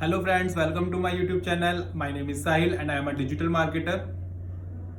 Hello friends, welcome to my YouTube channel. My name is Sahil and I am a digital marketer.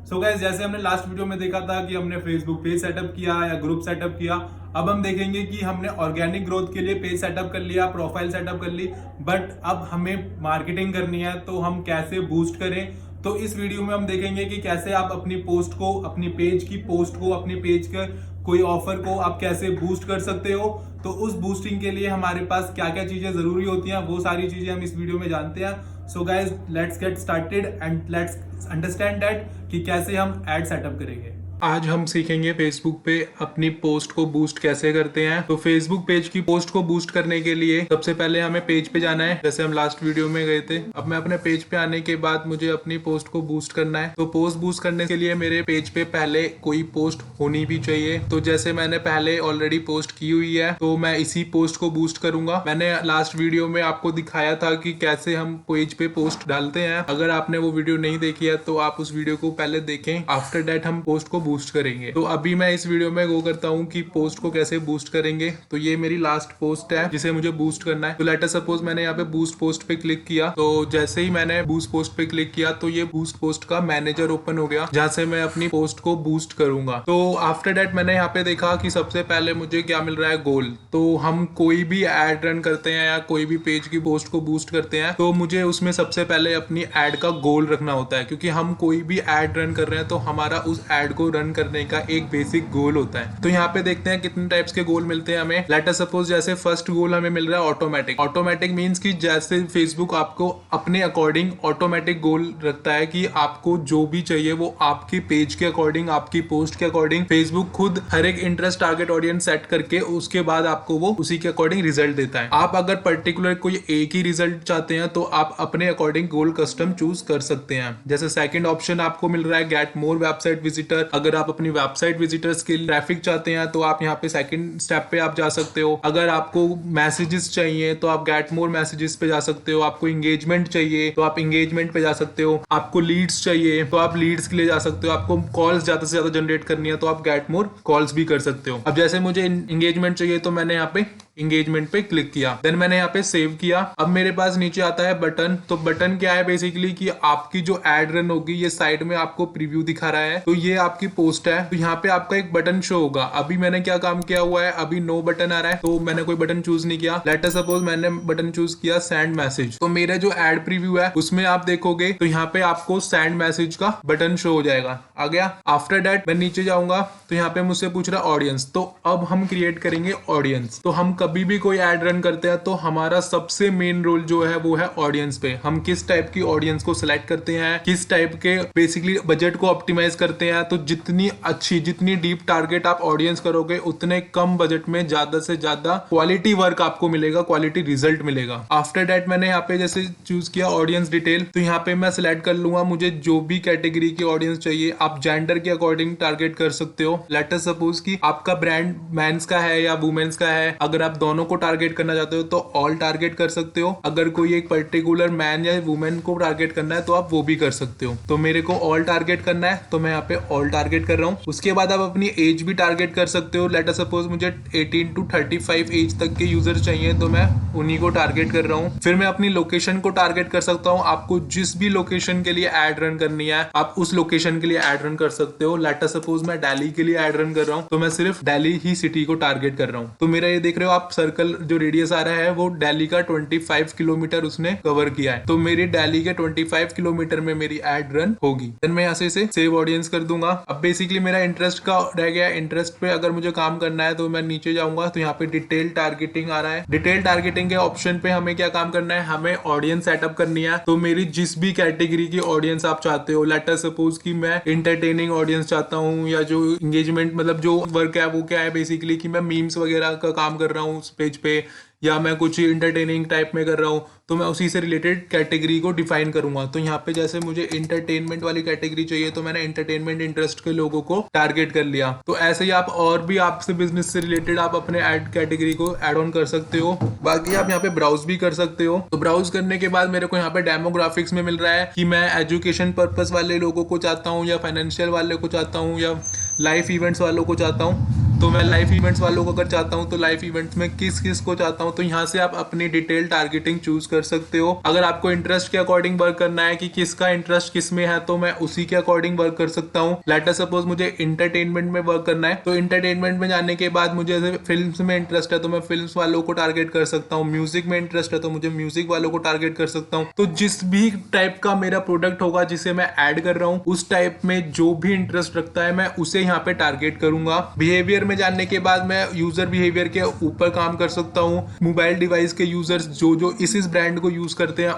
So guys, जैसे हमने last video में देखा था कि हमने Facebook पेज सेटअप किया या ग्रुप सेटअप किया, अब हम देखेंगे कि हमने ऑर्गेनिक ग्रोथ के लिए पेज सेटअप कर लिया, प्रोफाइल सेटअप कर ली, बट अब हमें मार्केटिंग करनी है तो हम कैसे बूस्ट करें। तो इस वीडियो में हम देखेंगे कि कैसे आप अपनी पोस्ट को, अपनी पेज की पोस्ट को, अपनी पेज के कोई ऑफर को आप कैसे बूस्ट कर सकते हो। तो उस बूस्टिंग के लिए हमारे पास क्या क्या चीजें जरूरी होती हैं, वो सारी चीजें हम इस वीडियो में जानते हैं। So guys, let's get started and let's understand that कि कैसे हम एड सेटअप करेंगे। आज हम सीखेंगे फेसबुक पे अपनी पोस्ट को बूस्ट कैसे करते हैं। तो फेसबुक पेज की पोस्ट को बूस्ट करने के लिए सबसे पहले हमें पेज पे जाना है, जैसे हम लास्ट वीडियो में गए थे। अब मैं अपने पेज पे आने के बाद मुझे अपनी पोस्ट को बूस्ट करना है। तो पोस्ट बूस्ट करने के लिए मेरे पेज पे पहले कोई पोस्ट होनी भी चाहिए। तो जैसे मैंने पहले ऑलरेडी पोस्ट की हुई है तो मैं इसी पोस्ट को बूस्ट करूंगा। मैंने लास्ट वीडियो में आपको दिखाया था कि कैसे हम पेज पे पोस्ट डालते हैं। अगर आपने वो वीडियो नहीं देखी है तो आप उस वीडियो को पहले देखें, आफ्टर दैट हम पोस्ट को बूस्ट करेंगे। तो अभी मैं इस वीडियो में गो करता हूँ कि पोस्ट को कैसे बूस्ट करेंगे। तो ये मेरी लास्ट पोस्ट है जिसे मुझे बूस्ट करना है। तो लेट अस सपोज मैंने यहाँ पे बूस्ट पोस्ट पे क्लिक किया। तो जैसे ही मैंने बूस्ट पोस्ट पे क्लिक किया तो ये बूस्ट पोस्ट का मैनेजर ओपन हो गया, जहाँ से मैं अपनी पोस्ट को बूस्ट करूंगा। तो आफ्टर दैट मैंने यहाँ पे देखा कि सबसे पहले मुझे क्या मिल रहा है, गोल। तो हम कोई भी एड रन करते हैं या कोई भी पेज की पोस्ट को बूस्ट करते हैं तो मुझे उसमें सबसे पहले अपनी एड का गोल रखना होता है, क्योंकि हम कोई भी एड रन कर रहे हैं तो हमारा उस एड को रन करने का एक बेसिक गोल होता है। तो यहाँ पे देखते हैं कितने टाइप्स के गोल मिलते हैं हमें। लेट अस सपोज जैसे फर्स्ट गोल हमें मिल रहा है ऑटोमेटिक। ऑटोमेटिक मींस कि जैसे फेसबुक आपको अपने अकॉर्डिंग ऑटोमेटिक गोल रखता है कि आपको जो भी चाहिए वो आपके पेज के अकॉर्डिंग, आपकी पोस्ट के अकॉर्डिंग फेसबुक खुद हर एक इंटरेस्ट टारगेट ऑडियंस सेट करके उसके बाद आपको वो उसी के अकॉर्डिंग रिजल्ट देता है। आप अगर पर्टिकुलर कोई एक ही रिजल्ट चाहते हैं तो आप अपने अकॉर्डिंग गोल कस्टम चूज कर सकते हैं। जैसे सेकंड ऑप्शन आपको मिल रहा है गेट मोर वेबसाइट विजिटर। अगर आप अपनी वेबसाइट विजिटर्स के ट्रैफिक चाहते हैं तो आप यहाँ पे सेकंड स्टेप पे आप जा सकते हो। अगर आपको मैसेजेस चाहिए तो आप गेट मोर मैसेजेस पे जा सकते हो। आपको इंगेजमेंट चाहिए तो आप इंगेजमेंट पे जा सकते हो। आपको लीड्स चाहिए तो आप लीड्स के लिए जा सकते हो। आपको कॉल्स ज्यादा से ज्यादा जनरेट करनी है तो आप गेट मोर कॉल्स भी कर सकते हो। अब जैसे मुझे इंगेजमेंट चाहिए तो मैंने यहाँ पे इंगेजमेंट पे क्लिक किया, देन मैंने यहाँ पे सेव किया। अब मेरे पास नीचे आता है बटन। तो बटन क्या है बेसिकली कि आपकी जो एड रन होगी ये साइड में आपको प्रीव्यू दिखा रहा है। तो ये आपकी पोस्ट है, तो यहाँ पे आपका एक बटन शो होगा। अभी मैंने क्या काम किया हुआ है, अभी नो बटन आ रहा है तो मैंने कोई बटन चूज नहीं किया। लेट अस सपोज मैंने बटन चूज किया सेंड मैसेज। तो मेरा जो एड प्रीव्यू है उसमें आप देखोगे तो यहाँ पे आपको सेंड मैसेज का बटन शो हो जाएगा। आ गया। आफ्टर दैट मैं नीचे जाऊंगा तो यहाँ पे मुझसे पूछ रहा है ऑडियंस। तो अब हम क्रिएट करेंगे ऑडियंस। तो हम कभी भी कोई एड रन करते हैं तो हमारा सबसे मेन रोल जो है वो है ऑडियंस पे। हम किस टाइप की ऑडियंस को सिलेक्ट करते हैं, किस टाइप के बेसिकली बजट को ऑप्टिमाइज करते हैं। तो जितनी अच्छी, जितनी डीप टारगेट आप ऑडियंस करोगे उतने कम बजट में ज्यादा से ज्यादा क्वालिटी वर्क आपको मिलेगा, क्वालिटी रिजल्ट मिलेगा। आफ्टर दैट मैंने यहाँ पे जैसे चूज किया ऑडियंस डिटेल। तो यहाँ पे मैं सिलेक्ट कर लूंगा मुझे जो भी कैटेगरी की ऑडियंस चाहिए। आप जेंडर के अकॉर्डिंग टारगेट कर सकते हो। लेट अस सपोज कि आपका ब्रांड मेंस का है या वुमेन्स का है। अगर आप दोनों को टारगेट करना चाहते हो तो ऑल टारगेट कर सकते हो। अगर कोई एक पर्टिकुलर मैन या वुमेन को टारगेट करना है तो आप वो भी कर सकते हो। तो मेरे को ऑल टारगेट करना है तो मैं यहाँ पे ऑल टारगेट कर रहा हूँ। उसके बाद आप अपनी एज भी टारगेट कर सकते हो। लेट अस सपोज मुझे 18 to 35 एज तक के यूजर चाहिए तो मैं उन्हीं को टारगेट कर रहा हूँ। फिर मैं अपनी लोकेशन को टारगेट कर सकता हूँ। आपको जिस भी लोकेशन के लिए एड रन करनी है आप उस लोकेशन के लिए एड रन कर सकते हो। लेट अस सपोज मैं दिल्ली के लिए एड रन कर रहा हूँ तो मैं सिर्फ दिल्ली ही सिटी को टारगेट कर रहा हूँ। तो मेरा ये देख रहे हो आप सर्कल जो रेडियस आ रहा है वो दिल्ली का 25 किलोमीटर उसने कवर किया है। तो मेरी दिल्ली के 25 किलोमीटर में मेरी एड रन होगी। देन मैं यहाँ से सेव ऑडियंस कर दूंगा। अब बेसिकली मेरा इंटरेस्ट का रह गया। इंटरेस्ट पे अगर मुझे काम करना है तो मैं नीचे जाऊंगा तो यहाँ पे डिटेल टारगेटिंग आ रहा है। डिटेल टारगेटिंग के ऑप्शन पे हमें क्या काम करना है, हमें ऑडियंस सेटअप करनी है। तो मेरी जिस भी कैटेगरी की ऑडियंस आप चाहते हो, लेट अस सपोज कि मैं इंटरटेनिंग ऑडियंस चाहता हूँ या जो इंगेजमेंट मतलब जो वर्क है वो क्या है बेसिकली कि मैं मीम्स वगैरह का काम कर रहा हूँ उस पेज पे, या मैं कुछ इंटरटेनिंग टाइप में कर रहा हूँ तो मैं उसी से रिलेटेड कैटेगरी को डिफाइन करूंगा। तो यहाँ पे जैसे मुझे इंटरटेनमेंट वाली कैटेगरी चाहिए तो मैंने इंटरटेनमेंट इंटरेस्ट के लोगों को टारगेट कर लिया। तो ऐसे ही आप और भी आपसे बिजनेस से रिलेटेड आप अपने एड कैटेगरी को एड ऑन कर सकते हो। बाकी आप यहाँ पे ब्राउज भी कर सकते हो। तो ब्राउज करने के बाद मेरे को यहाँ पे डेमोग्राफिक्स में मिल रहा है कि मैं एजुकेशन पर्पस वाले लोगों को चाहता हूँ या फाइनेंशियल वाले को चाहता हूँ या लाइफ इवेंट्स वालों को चाहता हूँ। तो मैं लाइव इवेंट्स वालों को अगर चाहता हूँ तो लाइव इवेंट्स में किस किस को चाहता हूँ, तो यहाँ से आप अपनी डिटेल टारगेटिंग चूज कर सकते हो। अगर आपको इंटरेस्ट के अकॉर्डिंग वर्क करना है कि किसका इंटरेस्ट किस में है, तो मैं उसी के अकॉर्डिंग वर्क कर सकता हूँ। लेटर सपोज मुझे इंटरटेनमेंट में वर्क करना है, तो इंटरटेनमेंट में जाने के बाद मुझे फिल्म में इंटरेस्ट है तो मैं फिल्म वालों को टारगेट कर सकता हूँ। म्यूजिक में इंटरेस्ट है तो मुझे म्यूजिक वालों को टारगेट कर सकता हूँ। तो जिस भी टाइप का मेरा प्रोडक्ट होगा जिसे मैं ऐड कर रहा हूँ, उस टाइप में जो भी इंटरेस्ट रखता है मैं उसे यहाँ पे टारगेट करूंगा। बिहेवियर में जानने के बाद मैं यूजर बिहेवियर के ऊपर काम कर सकता हूँ। मोबाइल डिवाइस के यूजर्स जो इस ब्रांड को यूज करते हैं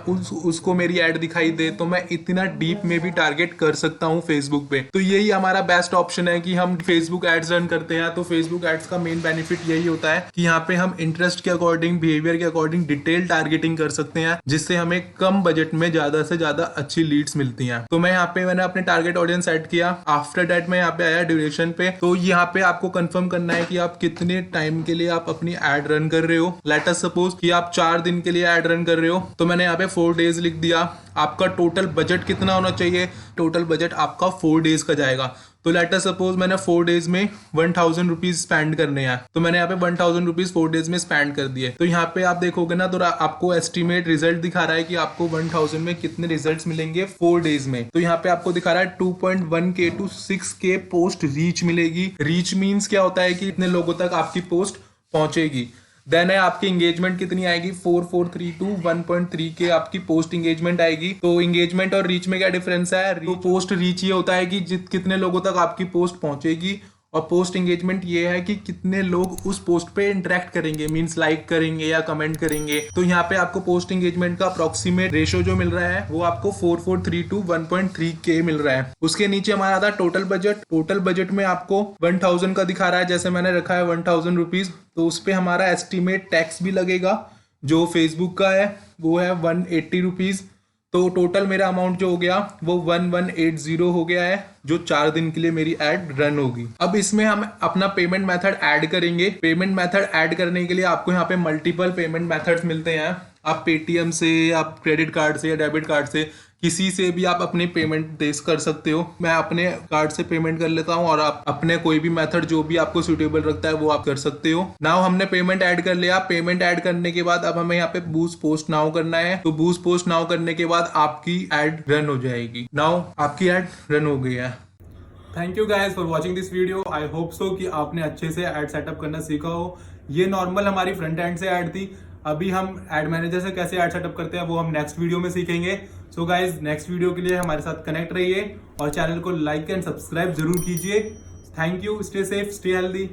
उसको मेरी ऐड दिखाई दे, तो मैं इतना डीप में भी टारगेट कर सकता हूँ फेसबुक पे। तो यही हमारा बेस्ट ऑप्शन है कि हम फेसबुक एड्स रन करते हैं। तो फेसबुक एड्स का मेन बेनिफिट यही होता है कि यहाँ पे हम इंटरेस्ट के अकॉर्डिंग, बिहेवियर के अकॉर्डिंग डिटेल टारगेटिंग कर सकते हैं, जिससे हमें कम बजट में ज्यादा से ज्यादा अच्छी लीड्स मिलती हैं। तो मैं यहाँ पे मैंने अपने टारगेट ऑडियंस सेट किया। आफ्टर दैट मैं यहाँ पे आया ड्यूरेशन पे। तो यहाँ पे आपको कंफर्म करना है कि आप कितने टाइम के लिए आप अपनी एड रन कर रहे हो। लेट अस सपोज कि आप 4 दिन के लिए एड रन कर रहे हो, तो मैंने यहाँ पे 4 डेज लिख दिया। आपका टोटल बजट कितना होना चाहिए? टोटल बजट आपका 4 डेज का जाएगा। तो लेट अस सपोज मैंने 4 डेज में 1000 रुपीज स्पेंड करने हैं, तो मैंने यहाँ पे 1000 रुपीज 4 डेज में स्पेंड कर दिए। तो यहाँ पे आप देखोगे ना, तो आपको एस्टिमेट रिजल्ट दिखा रहा है कि आपको 1000 में कितने रिजल्ट्स मिलेंगे 4 डेज में। तो यहाँ पे आपको दिखा रहा है 2.1K to 6K post reach मिलेगी। रीच मीन्स क्या होता है कि इतने लोगों तक आपकी पोस्ट पहुंचेगी। देन है आपकी एंगेजमेंट कितनी आएगी? 4432 1.3K आपकी पोस्ट एंगेजमेंट आएगी। तो एंगेजमेंट और रीच में क्या डिफरेंस है? तो पोस्ट रीच ये होता है कि कितने लोगों तक आपकी पोस्ट पहुंचेगी, और पोस्ट एंगेजमेंट ये है कि कितने लोग उस पोस्ट पे इंटरेक्ट करेंगे, मींस लाइक करेंगे या कमेंट करेंगे। तो यहाँ पे आपको पोस्ट एंगेजमेंट का अप्रोक्सीमेट रेशो जो मिल रहा है वो आपको 4432 1.3K मिल रहा है। उसके नीचे हमारा था टोटल बजट। टोटल बजट में आपको 1000 का दिखा रहा है, जैसे मैंने रखा है 1000 रुपीज। तो उस पर हमारा एस्टिमेट टैक्स भी लगेगा, जो फेसबुक का है वो है 180 रुपीज। तो टोटल मेरा अमाउंट जो हो गया वो 1180 हो गया है, जो 4 दिन के लिए मेरी एड रन होगी। अब इसमें हम अपना पेमेंट मेथड ऐड करेंगे। पेमेंट मेथड ऐड करने के लिए आपको यहाँ पे मल्टीपल पेमेंट मेथड्स मिलते हैं। आप पेटीएम से, आप क्रेडिट कार्ड से या डेबिट कार्ड से, किसी से भी आप अपनी पेमेंट दे कर सकते हो। मैं अपने कार्ड से पेमेंट कर लेता हूँ, और आप अपने कोई भी मेथड जो भी आपको सुटेबल रखता है वो आप कर सकते हो। नाउ हमने पेमेंट ऐड कर लिया। पेमेंट ऐड करने के बाद अब हमें यहाँ पे बूस्ट पोस्ट नाउ करना है। तो बूस्ट पोस्ट नाउ करने के बाद आपकी एड रन हो जाएगी। नाउ आपकी एड रन हो गई है। Thank you guys for watching this video. I hope so कि आपने अच्छे से एड सेटअप करना सीखा हो। ये नॉर्मल हमारी फ्रंट एंड से एड थी। अभी हम एड मैनेजर से कैसे एड सेटअप करते हैं वो हम नेक्स्ट वीडियो में सीखेंगे। सो गाइज नेक्स्ट वीडियो के लिए हमारे साथ कनेक्ट रहिए और चैनल को लाइक एंड सब्सक्राइब जरूर कीजिए। Thank you. Stay safe, stay healthy.